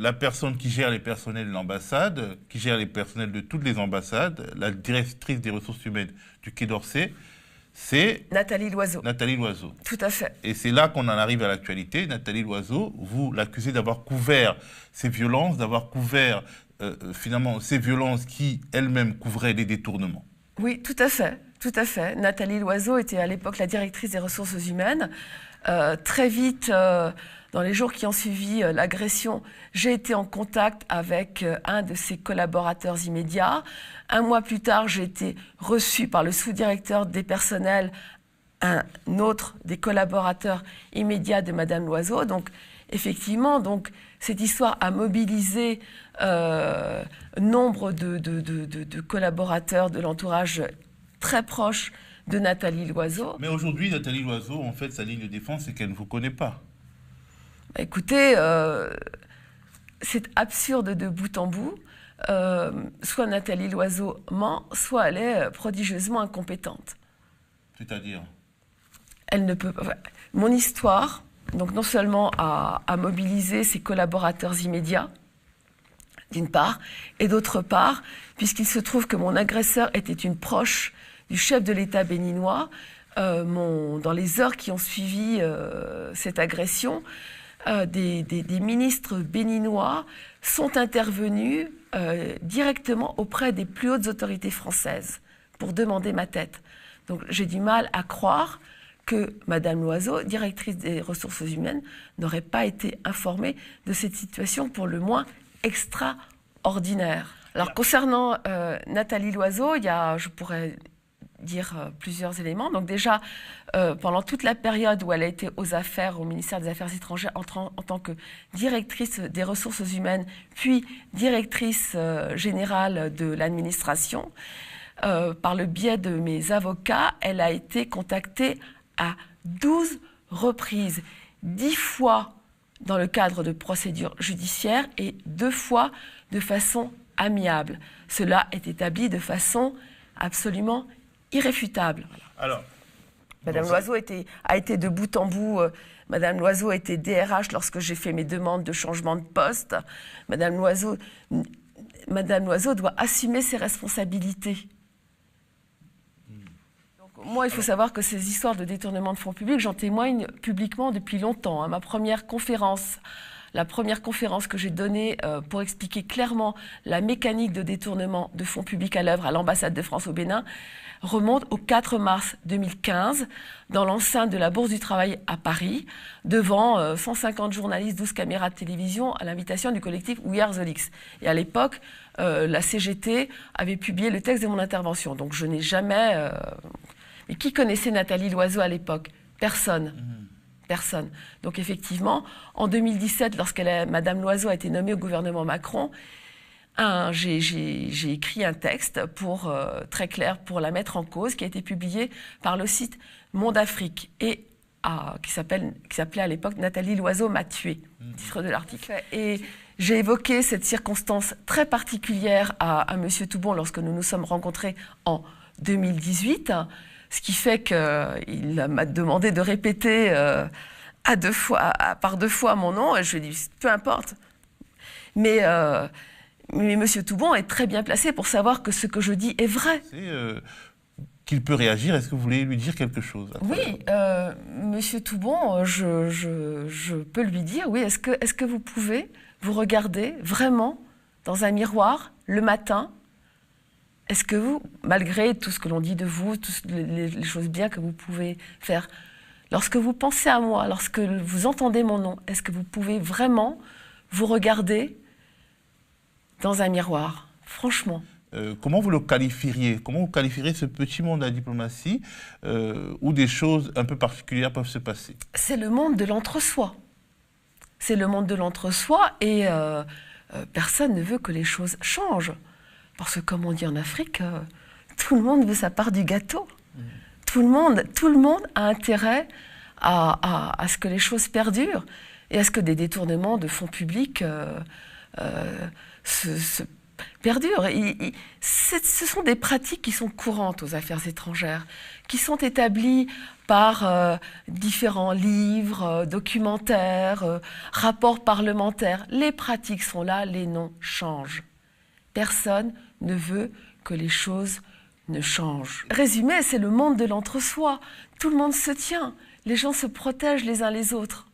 la personne qui gère les personnels de l'ambassade, qui gère les personnels de toutes les ambassades, la directrice des ressources humaines du Quai d'Orsay, c'est Nathalie Loiseau. Nathalie Loiseau. Tout à fait. Et c'est là qu'on en arrive à l'actualité. Nathalie Loiseau, vous l'accusez d'avoir couvert ces violences, d'avoir couvert finalement ces violences qui elles-mêmes couvraient les détournements. Oui, tout à fait. Tout à fait. Nathalie Loiseau était à l'époque la directrice des ressources humaines. Très vite, dans les jours qui ont suivi l'agression, j'ai été en contact avec un de ses collaborateurs immédiats. Un mois plus tard, j'ai été reçue par le sous-directeur des personnels, un autre des collaborateurs immédiats de Madame Loiseau. Donc, effectivement, cette histoire a mobilisé nombre de collaborateurs de l'entourage très proche de Nathalie Loiseau. Mais aujourd'hui, Nathalie Loiseau, en fait, sa ligne de défense, c'est qu'elle ne vous connaît pas. Écoutez, c'est absurde de bout en bout. Soit Nathalie Loiseau ment, soit elle est prodigieusement incompétente. C'est-à-dire ? Elle ne peut pas. Mon histoire, donc non seulement a mobilisé ses collaborateurs immédiats, d'une part, et d'autre part, puisqu'il se trouve que mon agresseur était une proche du chef de l'État béninois, dans les heures qui ont suivi cette agression, des ministres béninois sont intervenus directement auprès des plus hautes autorités françaises pour demander ma tête. Donc j'ai du mal à croire que Madame Loiseau, directrice des ressources humaines, n'aurait pas été informée de cette situation pour le moins extraordinaire. Alors concernant Nathalie Loiseau, je pourrais dire plusieurs éléments. Donc déjà, pendant toute la période où elle a été aux affaires, au ministère des Affaires étrangères, en tant que directrice des ressources humaines, puis directrice générale de l'administration, par le biais de mes avocats, elle a été contactée à 12 reprises, 10 fois dans le cadre de procédures judiciaires et 2 fois de façon amiable. Cela est établi de façon absolument irréfutable. Alors, Madame Loiseau a été de bout en bout. Madame Loiseau était DRH lorsque j'ai fait mes demandes de changement de poste. Madame Loiseau doit assumer ses responsabilités. Donc, moi, il faut savoir que ces histoires de détournement de fonds publics, j'en témoigne publiquement depuis longtemps. La première conférence que j'ai donnée pour expliquer clairement la mécanique de détournement de fonds publics à l'œuvre à l'ambassade de France au Bénin remonte au 4 mars 2015 dans l'enceinte de la Bourse du Travail à Paris, devant 150 journalistes, 12 caméras de télévision, à l'invitation du collectif We Are the Leaks. Et à l'époque, la CGT avait publié le texte de mon intervention. Donc je n'ai jamais... Mais qui connaissait Nathalie Loiseau à l'époque ? Personne. Personne. Donc effectivement, en 2017, Madame Loiseau a été nommée au gouvernement Macron, j'ai écrit un texte très clair pour la mettre en cause, qui a été publié par le site Monde Afrique et qui s'appelait à l'époque Nathalie Loiseau m'a tué, titre de l'article. Et j'ai évoqué cette circonstance très particulière à M. Toubon lorsque nous nous sommes rencontrés en 2018, ce qui fait qu'il m'a demandé de répéter par 2 fois mon nom, et je lui ai dit peu importe. Mais M. Toubon est très bien placé pour savoir que ce que je dis est vrai. Qu'il peut réagir. Est-ce que vous voulez lui dire quelque chose ? Oui, M. Toubon, je peux lui dire, oui, est-ce que vous pouvez vous regarder vraiment dans un miroir le matin ? Est-ce que vous, malgré tout ce que l'on dit de vous, toutes les choses bien que vous pouvez faire, lorsque vous pensez à moi, lorsque vous entendez mon nom, est-ce que vous pouvez vraiment vous regarder dans un miroir, franchement? Comment vous le qualifieriez? Comment vous qualifieriez ce petit monde de la diplomatie où des choses un peu particulières peuvent se passer? C'est le monde de l'entre-soi. C'est le monde de l'entre-soi et personne ne veut que les choses changent. Parce que, comme on dit en Afrique, tout le monde veut sa part du gâteau. Tout le monde a intérêt à ce que les choses perdurent et à ce que des détournements de fonds publics perdure. Ce sont des pratiques qui sont courantes aux affaires étrangères, qui sont établies par différents livres, documentaires, rapports parlementaires. Les pratiques sont là, les noms changent. Personne ne veut que les choses ne changent. Résumé, c'est le monde de l'entre-soi. Tout le monde se tient. Les gens se protègent les uns les autres.